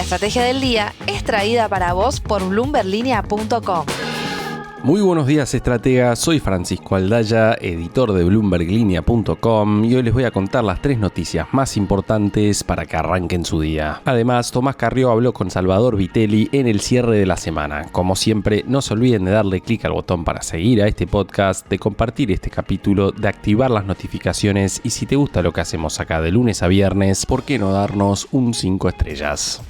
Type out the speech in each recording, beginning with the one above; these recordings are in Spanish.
estrategia del día es traída para vos por bloomberlinia.com. Muy buenos días, estrategas. Soy Francisco Aldaya, editor de bloomberlinia.com, y hoy les voy a contar las 3 noticias más importantes para que arranquen su día. Además, Tomás Carrió habló con Salvador Vitelli en el cierre de la semana. Como siempre, no se olviden de darle clic al botón para seguir a este podcast, de compartir este capítulo, de activar las notificaciones y si te gusta lo que hacemos acá de lunes a viernes, ¿por qué no darnos un 5 estrellas?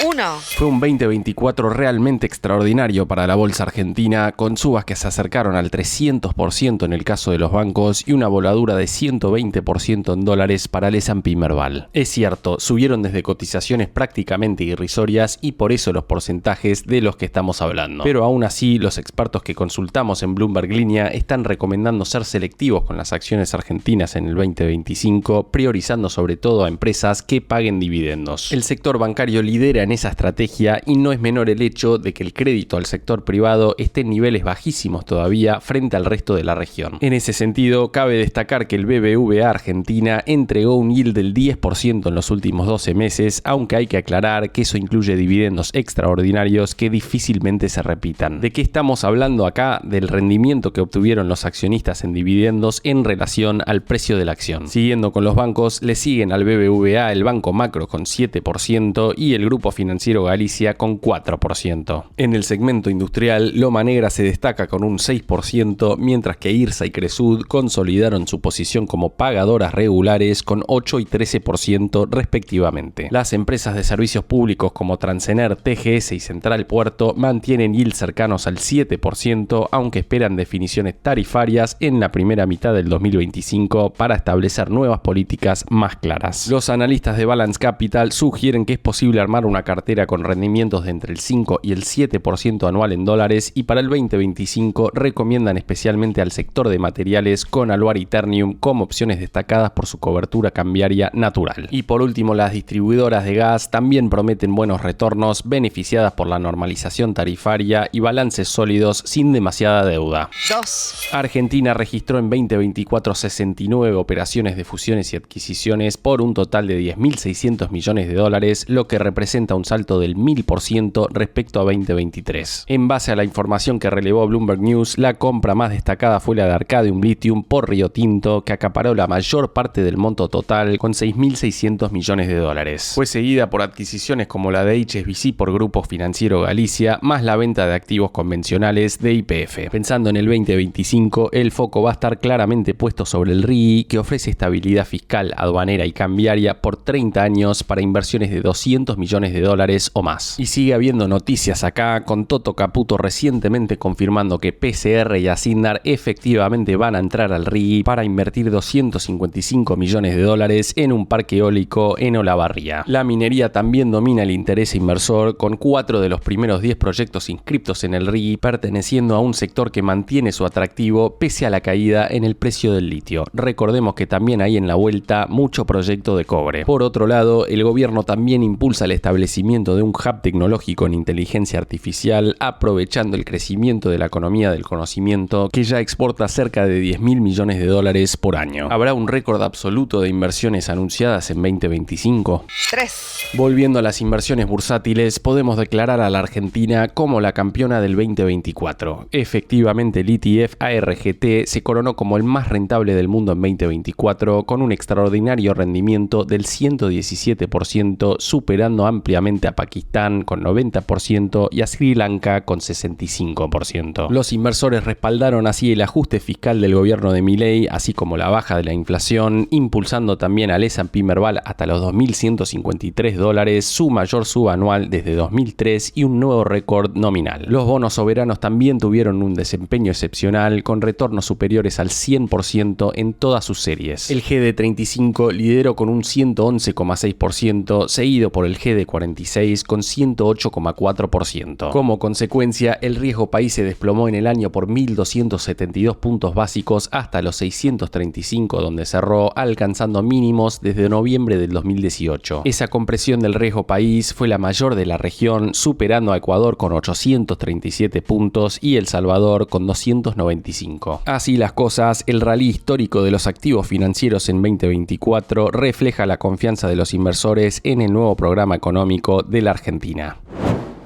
1. Fue un 2024 realmente extraordinario para la bolsa argentina, con subas que se acercaron al 300% en el caso de los bancos y una voladura de 120% en dólares para el S&P Merval. Es cierto, subieron desde cotizaciones prácticamente irrisorias y por eso los porcentajes de los que estamos hablando. Pero aún así, los expertos que consultamos en Bloomberg Línea están recomendando ser selectivos con las acciones argentinas en el 2025, priorizando sobre todo a empresas que paguen dividendos. El sector bancario lidera en esa estrategia y no es menor el hecho de que el crédito al sector privado esté en niveles bajísimos todavía frente al resto de la región. En ese sentido, cabe destacar que el BBVA Argentina entregó un yield del 10% en los últimos 12 meses, aunque hay que aclarar que eso incluye dividendos extraordinarios que difícilmente se repitan. ¿De qué estamos hablando acá? Del rendimiento que obtuvieron los accionistas en dividendos en relación al precio de la acción. Siguiendo con los bancos, le siguen al BBVA el Banco Macro con 7% y el Grupo Financiero Galicia con 4%. En el segmento industrial, Loma Negra se destaca con un 6%, mientras que IRSA y Cresud consolidaron su posición como pagadoras regulares con 8 y 13% respectivamente. Las empresas de servicios públicos como Transener, TGS y Central Puerto mantienen yields cercanos al 7%, aunque esperan definiciones tarifarias en la primera mitad del 2025 para establecer nuevas políticas más claras. Los analistas de Balance Capital sugieren que es posible armar una cartera con rendimientos de entre el 5 y el 7% anual en dólares y para el 2025 recomiendan especialmente al sector de materiales con Aluar y Ternium como opciones destacadas por su cobertura cambiaria natural. Y por último, las distribuidoras de gas también prometen buenos retornos beneficiadas por la normalización tarifaria y balances sólidos sin demasiada deuda. 2. Argentina registró en 2024 69 operaciones de fusiones y adquisiciones por un total de $10.600 millones, lo que representa un salto del 1000% respecto a 2023. En base a la información que relevó Bloomberg News, la compra más destacada fue la de Arcadium Lithium por Río Tinto, que acaparó la mayor parte del monto total con $6.600 millones. Fue seguida por adquisiciones como la de HSBC por Grupo Financiero Galicia, más la venta de activos convencionales de YPF. Pensando en el 2025, el foco va a estar claramente puesto sobre el RII, que ofrece estabilidad fiscal, aduanera y cambiaria por 30 años para inversiones de $200 millones o más. Y sigue habiendo noticias acá, con Toto Caputo recientemente confirmando que PCR y Asindar efectivamente van a entrar al RII para invertir $255 millones en un parque eólico en Olavarría. La minería también domina el interés inversor, con 4 de los primeros 10 proyectos inscriptos en el RII perteneciendo a un sector que mantiene su atractivo pese a la caída en el precio del litio. Recordemos que también hay en la vuelta mucho proyecto de cobre. Por otro lado, el gobierno también impulsa el establecimiento de un hub tecnológico en inteligencia artificial, aprovechando el crecimiento de la economía del conocimiento, que ya exporta cerca de $10.000 millones por año. ¿Habrá un récord absoluto de inversiones anunciadas en 2025? 3. Volviendo a las inversiones bursátiles, podemos declarar a la Argentina como la campeona del 2024. Efectivamente, el ETF ARGT se coronó como el más rentable del mundo en 2024, con un extraordinario rendimiento del 117%, superando ampliamente a Pakistán con 90% y a Sri Lanka con 65%. Los inversores respaldaron así el ajuste fiscal del gobierno de Milei, así como la baja de la inflación, impulsando también al S&P Merval hasta los $2.153, su mayor suba anual desde 2003 y un nuevo récord nominal. Los bonos soberanos también tuvieron un desempeño excepcional, con retornos superiores al 100% en todas sus series. El GD35 lideró con un 111,6%, seguido por el GD46 con 108,4%. Como consecuencia, el riesgo país se desplomó en el año por 1.272 puntos básicos hasta los 635, donde cerró, alcanzando mínimos desde noviembre del 2018. Esa compresión del riesgo país fue la mayor de la región, superando a Ecuador con 837 puntos y El Salvador con 295. Así las cosas, el rally histórico de los activos financieros en 2024 refleja la confianza de los inversores en el nuevo programa económico económico de la Argentina.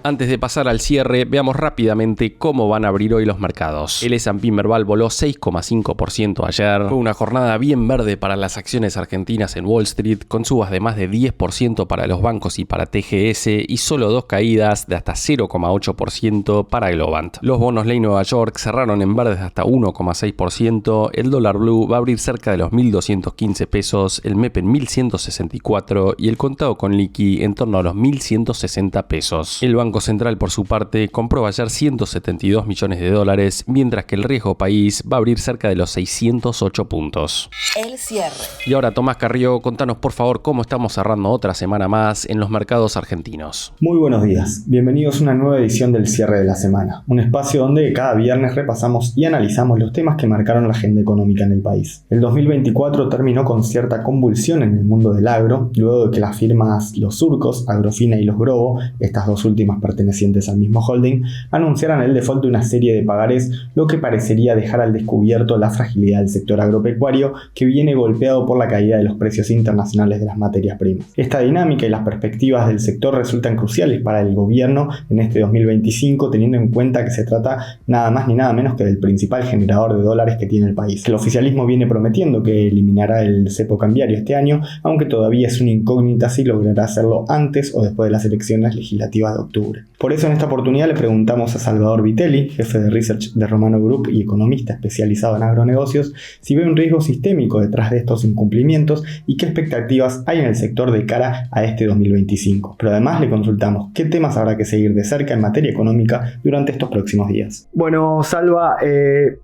Antes de pasar al cierre, veamos rápidamente cómo van a abrir hoy los mercados. El S&P Merval voló 6,5% ayer. Fue una jornada bien verde para las acciones argentinas en Wall Street, con subas de más de 10% para los bancos y para TGS y solo 2 caídas de hasta 0,8% para Globant. Los bonos ley Nueva York cerraron en verdes hasta 1,6%, el dólar blue va a abrir cerca de los 1.215 pesos, el MEP en 1.164 y el contado con liqui en torno a los 1.160 pesos. El Banco Central, por su parte, compró ayer 172 millones de dólares, mientras que el riesgo país va a abrir cerca de los 608 puntos. El cierre. Y ahora, Tomás Carrió, contanos por favor cómo estamos cerrando otra semana más en los mercados argentinos. Muy buenos días, bienvenidos a una nueva edición del cierre de la semana, un espacio donde cada viernes repasamos y analizamos los temas que marcaron la agenda económica en el país. El 2024 terminó con cierta convulsión en el mundo del agro, luego de que las firmas Los Surcos, Agrofina y Los Grobo, estas dos últimas pertenecientes al mismo holding, anunciaran el default de una serie de pagares, lo que parecería dejar al descubierto la fragilidad del sector agropecuario que viene golpeado por la caída de los precios internacionales de las materias primas. Esta dinámica y las perspectivas del sector resultan cruciales para el gobierno en este 2025, teniendo en cuenta que se trata nada más ni nada menos que del principal generador de dólares que tiene el país. El oficialismo viene prometiendo que eliminará el cepo cambiario este año, aunque todavía es una incógnita si logrará hacerlo antes o después de las elecciones legislativas de octubre. Por eso en esta oportunidad le preguntamos a Salvador Vitelli, jefe de Research de Romano Group y economista especializado en agronegocios, si ve un riesgo sistémico detrás de estos incumplimientos y qué expectativas hay en el sector de cara a este 2025. Pero además le consultamos qué temas habrá que seguir de cerca en materia económica durante estos próximos días. Bueno, Salva,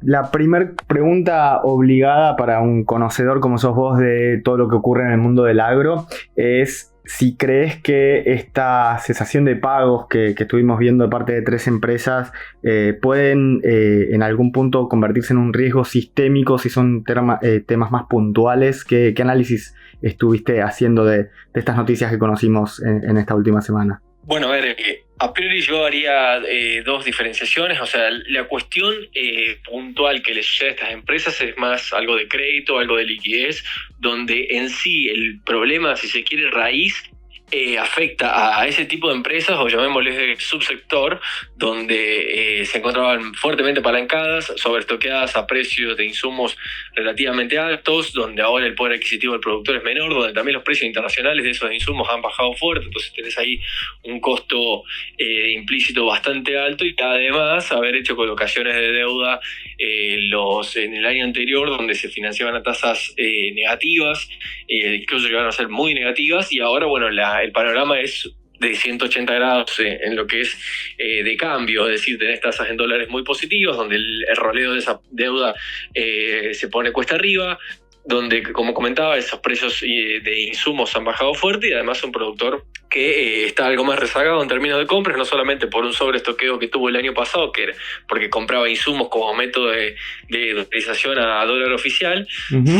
la primera pregunta obligada para un conocedor como sos vos de todo lo que ocurre en el mundo del agro es si crees que esta cesación de pagos que estuvimos viendo de parte de 3 empresas pueden en algún punto convertirse en un riesgo sistémico, si son temas más puntuales. ¿Qué análisis estuviste haciendo de estas noticias que conocimos en esta última semana? Bueno, a ver, a priori yo haría dos diferenciaciones. O sea, la cuestión puntual que les sucede a estas empresas es más algo de crédito, algo de liquidez, donde en sí el problema, si se quiere, raíz, afecta a ese tipo de empresas, o llamémosles de subsector, donde se encontraban fuertemente apalancadas, sobreestoqueadas a precios de insumos relativamente altos, donde ahora el poder adquisitivo del productor es menor, donde también los precios internacionales de esos insumos han bajado fuerte, entonces tenés ahí un costo implícito bastante alto, y además haber hecho colocaciones de deuda en el año anterior, donde se financiaban a tasas negativas, incluso llegaron a ser muy negativas, y ahora, bueno, el panorama es de 180 grados en lo que es de cambio, es decir, tenés tasas en dólares muy positivas, donde el roleo de esa deuda se pone cuesta arriba, donde, como comentaba, esos precios de insumos han bajado fuerte, y además un productor que está algo más rezagado en términos de compras, no solamente por un sobreestoqueo que tuvo el año pasado, que era porque compraba insumos como método de utilización a dólar oficial,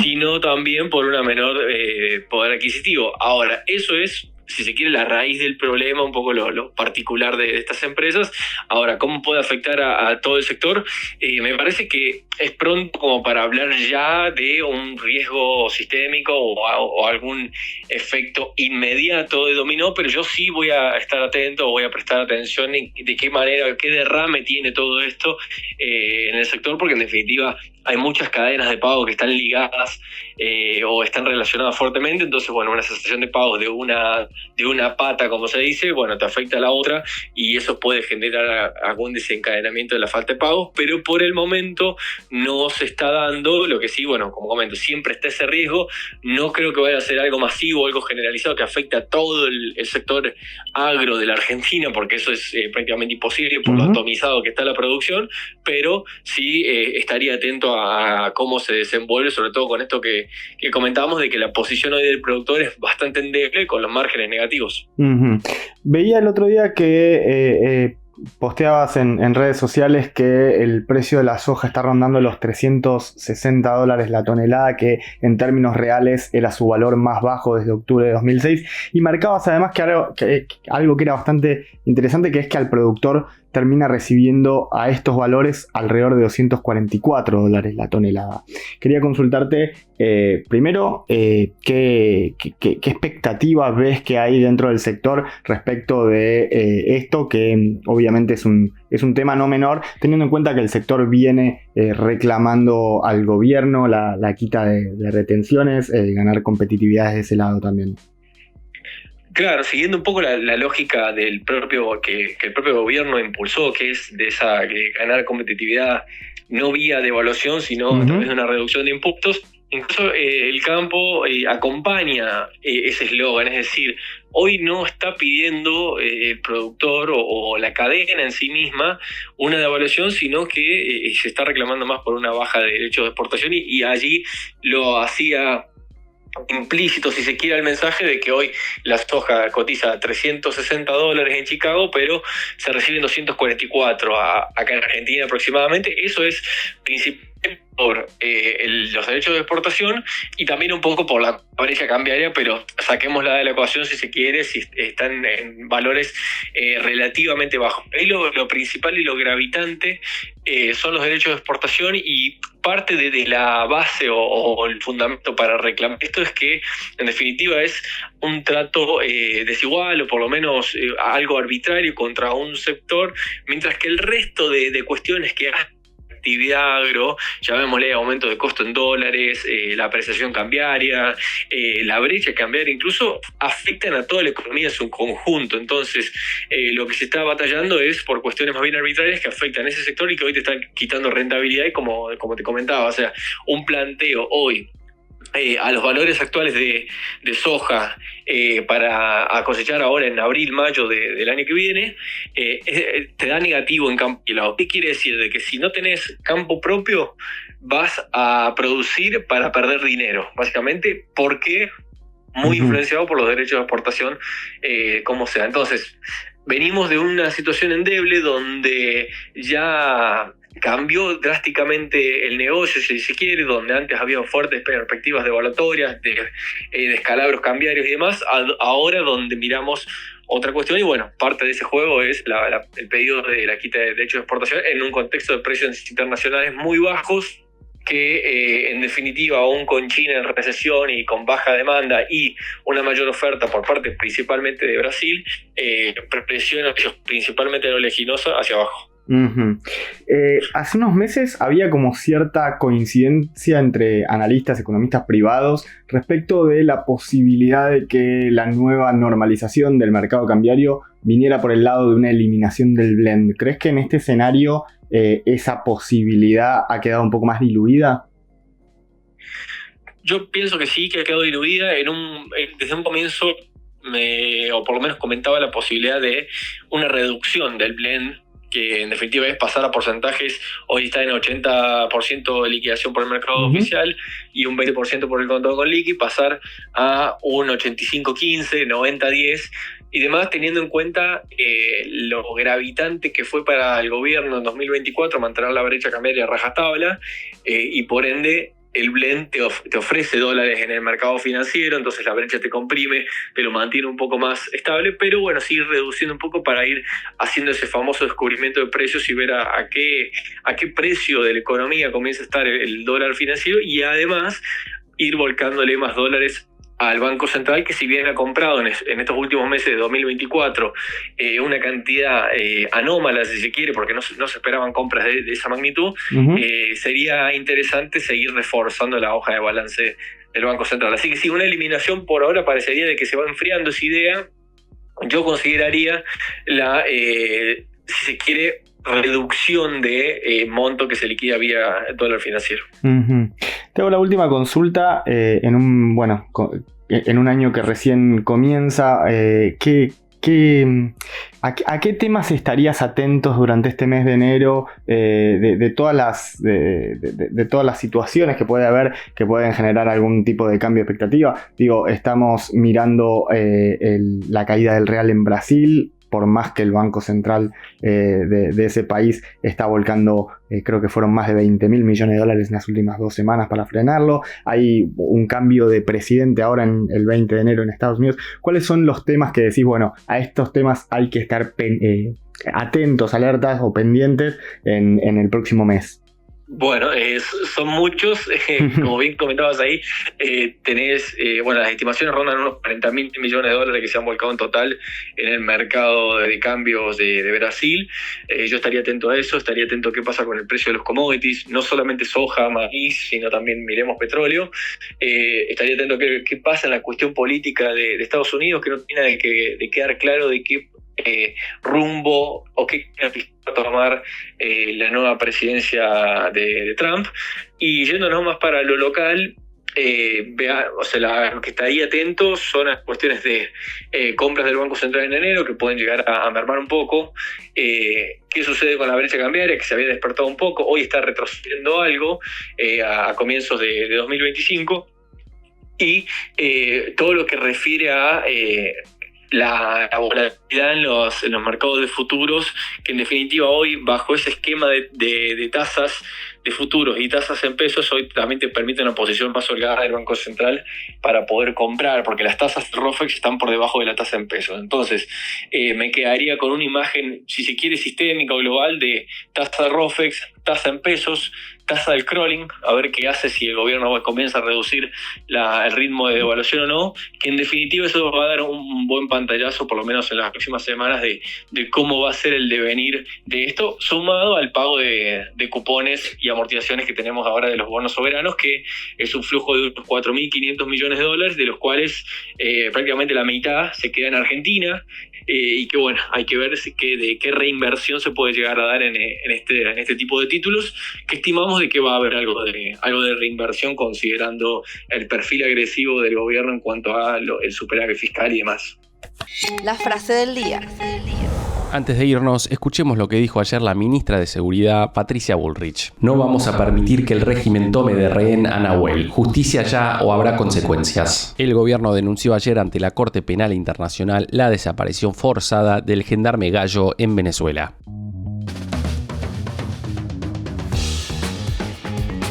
sino también por una menor poder adquisitivo. Ahora, eso es, si se quiere, la raíz del problema, un poco lo particular de estas empresas. Ahora, ¿cómo puede afectar a todo el sector? Me parece que es pronto como para hablar ya de un riesgo sistémico o algún efecto inmediato de dominó, pero yo sí voy a estar atento, voy a prestar atención de qué manera, qué derrame tiene todo esto en el sector, porque en definitiva hay muchas cadenas de pago que están ligadas o están relacionadas fuertemente. Entonces, bueno, una cesación de pagos de una pata, como se dice, bueno, te afecta a la otra, y eso puede generar algún desencadenamiento de la falta de pagos, pero por el momento no se está dando. Lo que sí, bueno, como comento, siempre está ese riesgo. No creo que vaya a ser algo masivo, algo generalizado que afecte a todo el sector agro de la Argentina, porque eso es prácticamente imposible por lo atomizado que está la producción, pero sí estaría atento a cómo se desenvuelve, sobre todo con esto que comentábamos, de que la posición hoy del productor es bastante endeble, con los márgenes negativos. Veía el otro día que posteabas en redes sociales que el precio de la soja está rondando los $360 la tonelada, que en términos reales era su valor más bajo desde octubre de 2006. Y marcabas además que algo que era bastante interesante, que es que al productor termina recibiendo a estos valores alrededor de $244 la tonelada. Quería consultarte primero qué expectativa ves que hay dentro del sector respecto de esto, que obviamente es un tema no menor, teniendo en cuenta que el sector viene reclamando al gobierno la quita de retenciones, ganar competitividad de ese lado también. Claro, siguiendo un poco la lógica del propio que el propio gobierno impulsó, que es de esa ganar competitividad no vía devaluación, sino a través de una reducción de impuestos. Incluso el campo acompaña ese eslogan, es decir, hoy no está pidiendo el productor o la cadena en sí misma una devaluación, sino que se está reclamando más por una baja de derechos de exportación y allí lo hacía implícito, si se quiere, el mensaje de que hoy la soja cotiza $360 en Chicago, pero se reciben 244 acá en Argentina aproximadamente. Eso es principalmente por los derechos de exportación y también un poco por la brecha cambiaria, pero saquémosla de la ecuación si se quiere, si están en valores relativamente bajos. Ahí lo principal y lo gravitante son los derechos de exportación, y parte de la base o el fundamento para reclamar esto es que en definitiva es un trato desigual, o por lo menos algo arbitrario contra un sector, mientras que el resto de cuestiones que actividad agro, llamémosle aumento de costo en dólares, la apreciación cambiaria, la brecha cambiaria, incluso afectan a toda la economía en su conjunto. Entonces, lo que se está batallando es por cuestiones más bien arbitrarias que afectan a ese sector y que hoy te están quitando rentabilidad, y como te comentaba, o sea, un planteo hoy a los valores actuales de soja para cosechar ahora en abril, mayo del año que viene, te da negativo en campo helado. ¿Qué quiere decir? De que si no tenés campo propio, vas a producir para perder dinero, básicamente, porque muy influenciado por los derechos de exportación, como sea. Entonces, venimos de una situación endeble donde ya cambió drásticamente el negocio, si se quiere, donde antes había fuertes perspectivas devaluatorias, de descalabros cambiarios y demás, ahora donde miramos otra cuestión, y bueno, parte de ese juego es el pedido de la quita de derechos de exportación en un contexto de precios internacionales muy bajos, que en definitiva, aún con China en recesión y con baja demanda y una mayor oferta por parte principalmente de Brasil, presiona principalmente a la oleaginosa hacia abajo. Hace unos meses había como cierta coincidencia entre analistas, economistas privados respecto de la posibilidad de que la nueva normalización del mercado cambiario viniera por el lado de una eliminación del blend. ¿Crees que en este escenario esa posibilidad ha quedado un poco más diluida? Yo pienso que sí, que ha quedado diluida. Desde un comienzo, o por lo menos comentaba la posibilidad de una reducción del blend, que en definitiva es pasar a porcentajes. Hoy está en 80% de liquidación por el mercado oficial y un 20% por el contado con liqui, pasar a un 85-15, 90-10 y demás, teniendo en cuenta lo gravitante que fue para el gobierno en 2024 mantener la brecha cambiaria a rajatabla, y por ende el blend te ofrece dólares en el mercado financiero, entonces la brecha te comprime, te lo mantiene un poco más estable, pero bueno, sigue reduciendo un poco para ir haciendo ese famoso descubrimiento de precios y ver a qué precio de la economía comienza a estar el dólar financiero, y además ir volcándole más dólares al Banco Central, que si bien ha comprado en estos últimos meses de 2024 una cantidad anómala, si se quiere, porque no se esperaban compras de esa magnitud, sería interesante seguir reforzando la hoja de balance del Banco Central. Así que sí, una eliminación por ahora parecería de que se va enfriando esa idea. Yo consideraría si se quiere, reducción de monto que se liquida vía dólar financiero. Te hago la última consulta en un año que recién comienza. ¿A qué temas estarías atentos durante este mes de enero de todas las situaciones que puede haber que pueden generar algún tipo de cambio de expectativa? Digo, estamos mirando la caída del real en Brasil. por más que el Banco Central de ese país está volcando, creo que fueron más de 20.000 millones de dólares en las últimas 2 semanas para frenarlo. Hay un cambio de presidente ahora en el 20 de enero en Estados Unidos. ¿Cuáles son los temas que decís, bueno, a estos temas hay que estar atentos, alertas o pendientes en el próximo mes? Bueno, son muchos, como bien comentabas ahí, las estimaciones rondan unos 40.000 millones de dólares que se han volcado en total en el mercado de cambios de Brasil. Yo estaría atento a eso, estaría atento a qué pasa con el precio de los commodities, no solamente soja, maíz, sino también miremos petróleo. Estaría atento a qué pasa en la cuestión política de Estados Unidos, que no tiene de quedar claro de qué rumbo o qué va a tomar la nueva presidencia de Trump. Y yéndonos más para lo local, lo que estaría atento son las cuestiones de compras del Banco Central en enero, que pueden llegar a mermar un poco. ¿Qué sucede con la brecha cambiaria, que se había despertado un poco? Hoy está retrocediendo algo a comienzos de 2025. Y todo lo que refiere a la volatilidad en los mercados de futuros, que en definitiva hoy, bajo ese esquema de tasas de futuros y tasas en pesos, hoy también te permite una posición más holgada del Banco Central para poder comprar, porque las tasas de ROFEX están por debajo de la tasa en pesos. Entonces, me quedaría con una imagen, si se quiere, sistémica o global de tasa de ROFEX, tasa en pesos, tasa del crawling, a ver qué hace si el gobierno comienza a reducir el ritmo de devaluación o no, que en definitiva eso va a dar un buen pantallazo, por lo menos en las próximas semanas, de cómo va a ser el devenir de esto, sumado al pago de cupones y amortizaciones que tenemos ahora de los bonos soberanos, que es un flujo de unos 4.500 millones de dólares, de los cuales prácticamente la mitad se queda en Argentina. Y que bueno, hay que ver de qué reinversión se puede llegar a dar en este tipo de títulos, que estimamos de que va a haber algo de reinversión, considerando el perfil agresivo del gobierno en cuanto a el superávit fiscal y demás. La frase del día. Antes de irnos, escuchemos lo que dijo ayer la ministra de Seguridad, Patricia Bullrich. No vamos a permitir que el régimen tome de rehén a Nahuel. Justicia ya o habrá consecuencias. El gobierno denunció ayer ante la Corte Penal Internacional la desaparición forzada del gendarme Gallo en Venezuela.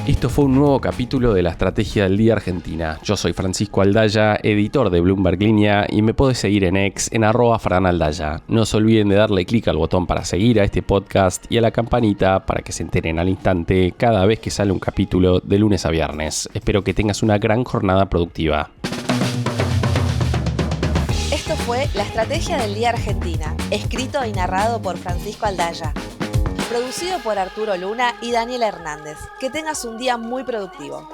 Esto fue un nuevo capítulo de la Estrategia del Día Argentina. Yo soy Francisco Aldaya, editor de Bloomberg Línea, y me podés seguir en X en @franaldaya. No se olviden de darle clic al botón para seguir a este podcast y a la campanita para que se enteren al instante cada vez que sale un capítulo de lunes a viernes. Espero que tengas una gran jornada productiva. Esto fue La Estrategia del Día Argentina, escrito y narrado por Francisco Aldaya. Producido por Arturo Luna y Daniela Hernández. Que tengas un día muy productivo.